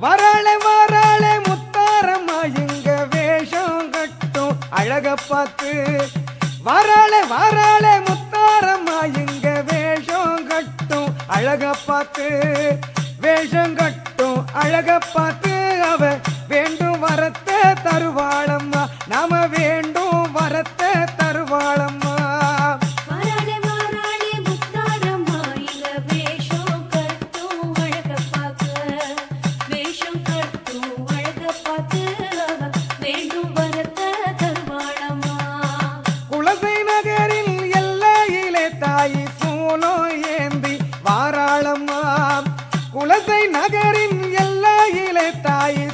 வராளே வராளே முத்தாரம்மா இங்க வேஷம் கட்டும் அழக பார்த்து வராளே வராளே முத்தாரம்மா இங்க வேஷம் கட்டும் அழக பார்த்து வேஷம் கட்டும் அழக பார்த்து அவ வேண்டும் வரத்தை தருவாளம்மா நாம வேண்டும் வரத்தை தருவாளம்மா குலசை நகரில் எல்லையிலே தாயி சூலம் ஏந்தி வாராளம்மா குலசை நகரின் எல்லையிலே தாயி